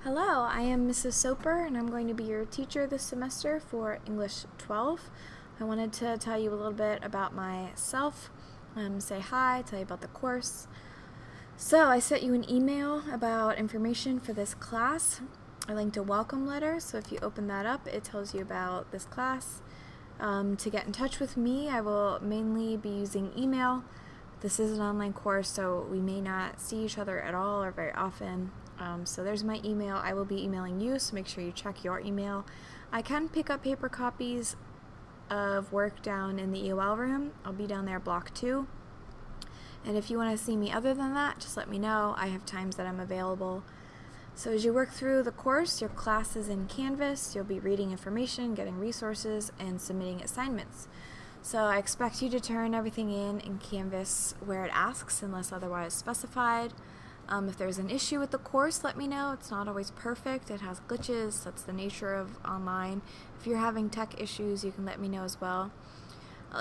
Hello, I am Mrs. Soper, and I'm going to be your teacher this semester for English 12. I wanted to tell you a little bit about myself, say hi, tell you about the course. So I sent you an email about information for this class. I linked a welcome letter, so if you open that up, it tells you about this class. To get in touch with me, I will mainly be using email. This is an online course, so we may not see each other at all or very often. So there's my email. I will be emailing you, so make sure you check your email. I can pick up paper copies of work down in the EOL room. I'll be down there block 2. And if you want to see me other than that, just let me know. I have times that I'm available. So as you work through the course, your class is in Canvas. You'll be reading information, getting resources, and submitting assignments. So I expect you to turn everything in Canvas where it asks, unless otherwise specified. If there's an issue with the course, let me know. It's not always perfect. It has glitches. That's the nature of online. If you're having tech issues, you can let me know as well.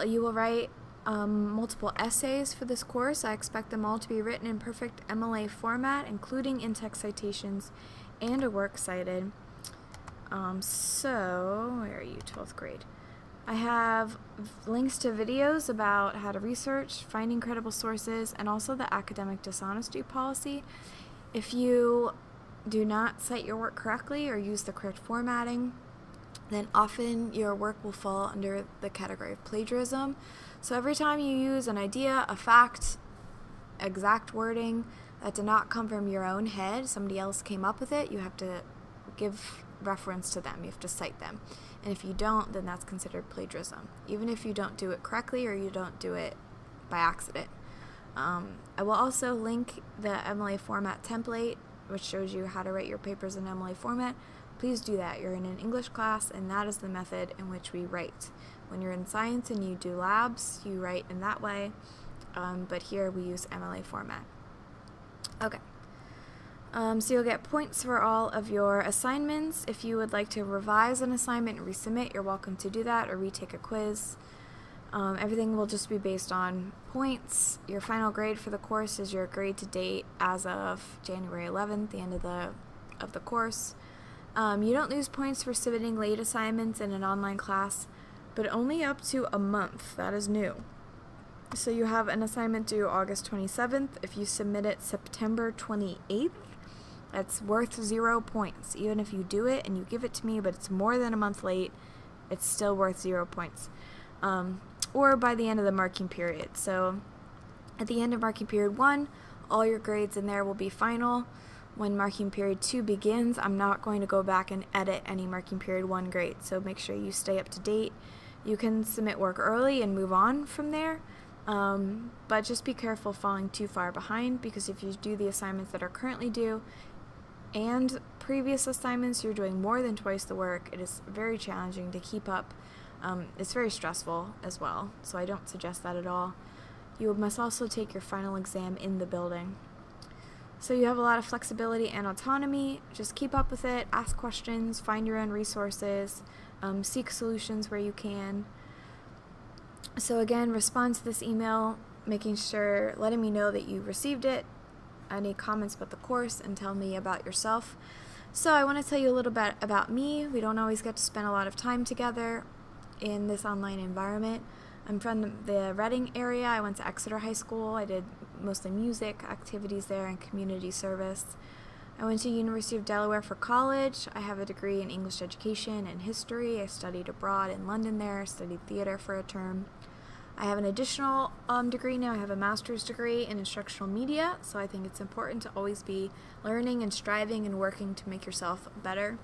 You will write multiple essays for this course. I expect them all to be written in perfect MLA format, including in-text citations and a works cited. So, where are you, 12th grade? I have links to videos about how to research, finding credible sources, and also the academic dishonesty policy. If you do not cite your work correctly or use the correct formatting, then often your work will fall under the category of plagiarism. So every time you use an idea, a fact, exact wording that did not come from your own head, somebody else came up with it, you have to give reference to them. You have to cite them. And if you don't, then that's considered plagiarism, even if you don't do it correctly or you don't do it by accident. I will also link the MLA format template, which shows you how to write your papers in MLA format. Please do that. You're in an English class, and that is the method in which we write. When you're in science and you do labs, you write in that way, but here we use MLA format. Okay. So you'll get points for all of your assignments. If you would like to revise an assignment and resubmit, you're welcome to do that or retake a quiz. Everything will just be based on points. Your final grade for the course is your grade to date as of January 11th, the end of the course. You don't lose points for submitting late assignments in an online class, but only up to a month. That is new. So you have an assignment due August 27th. If you submit it September 28th, that's worth 0 points. Even if you do it and you give it to me, but it's more than a month late, it's still worth 0 points. Or by the end of the marking period. So at the end of marking period 1, all your grades in there will be final. When marking period 2 begins, I'm not going to go back and edit any marking period 1 grades. So make sure you stay up to date. You can submit work early and move on from there. But just be careful falling too far behind, because if you do the assignments that are currently due and previous assignments, you're doing more than twice the work. It is very challenging to keep up. It's very stressful as well, so I don't suggest that at all. You must also take your final exam in the building. So you have a lot of flexibility and autonomy. Just keep up with it, ask questions, find your own resources, seek solutions where you can. So again, respond to this email, letting me know that you received it, any comments about the course, and tell me about yourself. So I want to tell you a little bit about me. We don't always get to spend a lot of time together in this online environment. I'm from the Reading area. I went to Exeter High School. I did mostly music activities there and community service. I went to University of Delaware for college. I have a degree in English education and history. I studied abroad in London there, studied theater for a term. I have an additional degree now. I have a master's degree in instructional media, so I think it's important to always be learning and striving and working to make yourself better.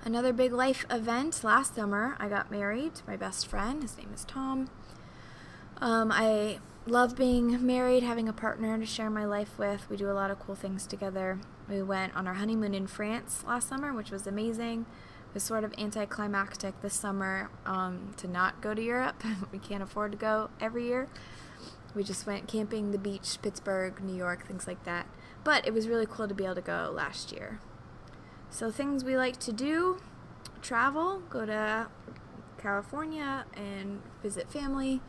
Another big life event, last summer, I got married to my best friend. His name is Tom. I love being married, having a partner to share my life with. We do a lot of cool things together. We went on our honeymoon in France last summer, which was amazing. It was sort of anticlimactic this summer to not go to Europe. We can't afford to go every year. We just went camping, the beach, Pittsburgh, New York, things like that. But it was really cool to be able to go last year. So things we like to do: travel, go to California and visit family,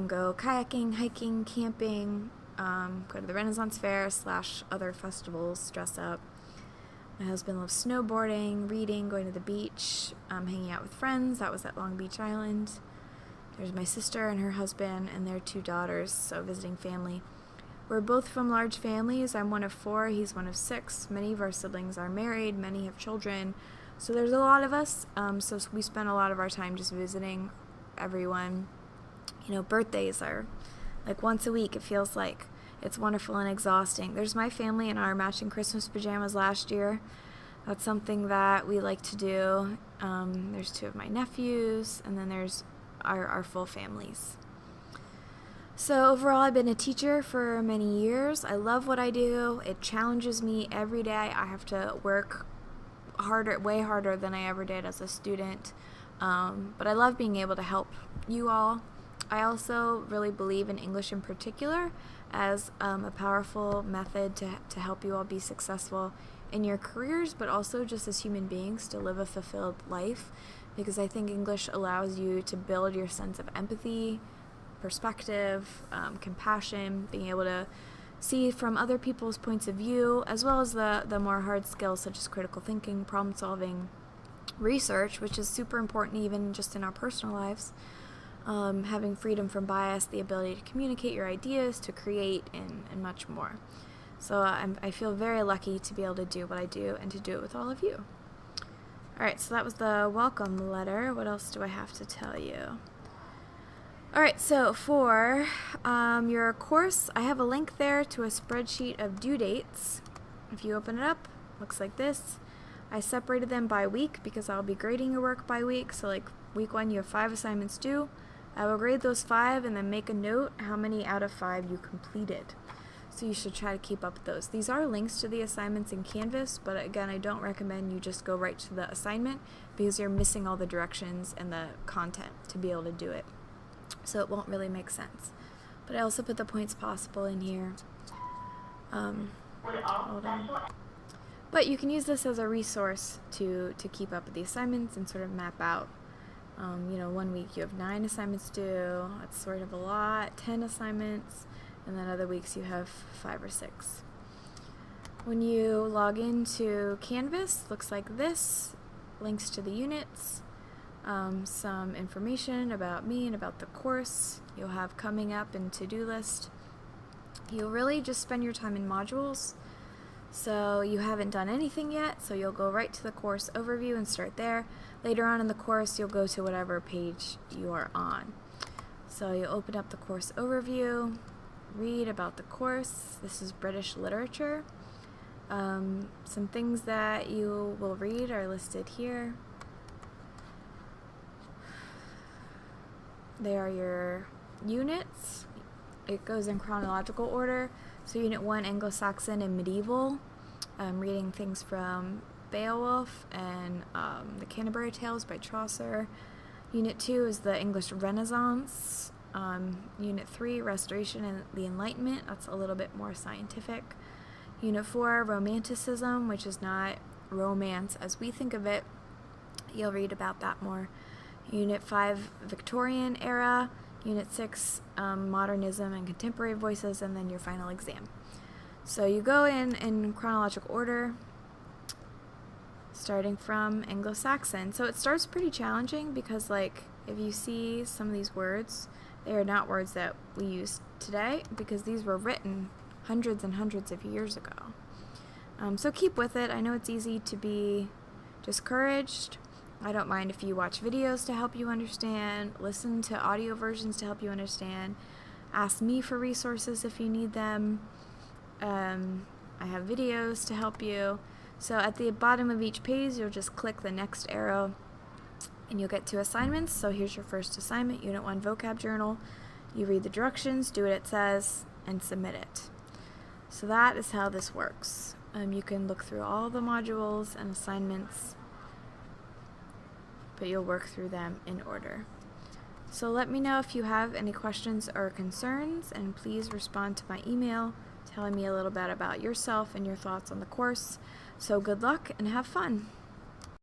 go kayaking, hiking, camping, go to the Renaissance Fair / other festivals, dress up. My husband loves snowboarding, reading, going to the beach, hanging out with friends. That was at Long Beach Island. There's my sister and her husband and their 2 daughters, so visiting family. We're both from large families. I'm one of 4, he's one of 6. Many of our siblings are married, many have children. So there's a lot of us, so we spend a lot of our time just visiting everyone. Birthdays are like once a week, it feels like. It's wonderful and exhausting. There's my family in our matching Christmas pajamas last year. That's something that we like to do. There's 2 of my nephews, and then there's our full families. So overall, I've been a teacher for many years. I love what I do. It challenges me every day. I have to work harder, way harder than I ever did as a student. But I love being able to help you all. I also really believe in English in particular as a powerful method to help you all be successful in your careers, but also just as human beings to live a fulfilled life, because I think English allows you to build your sense of empathy, perspective, compassion, being able to see from other people's points of view, as well as the more hard skills such as critical thinking, problem solving, research, which is super important even just in our personal lives. Having freedom from bias, the ability to communicate your ideas, to create, and much more. So I feel very lucky to be able to do what I do and to do it with all of you. Alright, so that was the welcome letter. What else do I have to tell you? Alright, so for your course, I have a link there to a spreadsheet of due dates. If you open it up, looks like this. I separated them by week because I'll be grading your work by week. So like week 1, you have 5 assignments due. I will grade those 5 and then make a note how many out of 5 you completed. So you should try to keep up with those. These are links to the assignments in Canvas, but again, I don't recommend you just go right to the assignment because you're missing all the directions and the content to be able to do it. So it won't really make sense. But I also put the points possible in here. Hold on. But you can use this as a resource to keep up with the assignments and sort of map out. 1 week you have 9 assignments due. That's sort of a lot. 10 assignments. And then other weeks you have 5 or 6. When you log into Canvas, looks like this. Links to the units. Some information about me and about the course. You'll have coming up and to-do list. You'll really just spend your time in modules. So you haven't done anything yet, so you'll go right to the course overview and start there. Later on in the course, you'll go to whatever page you are on. So you open up the course overview, read about the course. This is British literature. Some things that you will read are listed here. They are your units. It goes in chronological order. So Unit 1, Anglo-Saxon and Medieval, reading things from Beowulf and the Canterbury Tales by Chaucer. Unit 2 is the English Renaissance. Unit 3, Restoration and the Enlightenment. That's a little bit more scientific. Unit 4, Romanticism, which is not romance as we think of it. You'll read about that more. Unit 5, Victorian era. Unit 6, Modernism and Contemporary Voices, and then your final exam. So you go in chronological order, starting from Anglo-Saxon. So it starts pretty challenging because, like, if you see some of these words, they are not words that we use today because these were written hundreds and hundreds of years ago. So keep with it. I know it's easy to be discouraged. I don't mind if you watch videos to help you understand, listen to audio versions to help you understand, ask me for resources if you need them. I have videos to help you. So at the bottom of each page, you'll just click the next arrow and you'll get to assignments. So here's your first assignment, Unit 1 Vocab Journal. You read the directions, do what it says, and submit it. So that is how this works. You can look through all the modules and assignments, but you'll work through them in order. So let me know if you have any questions or concerns, and please respond to my email telling me a little bit about yourself and your thoughts on the course. So good luck and have fun!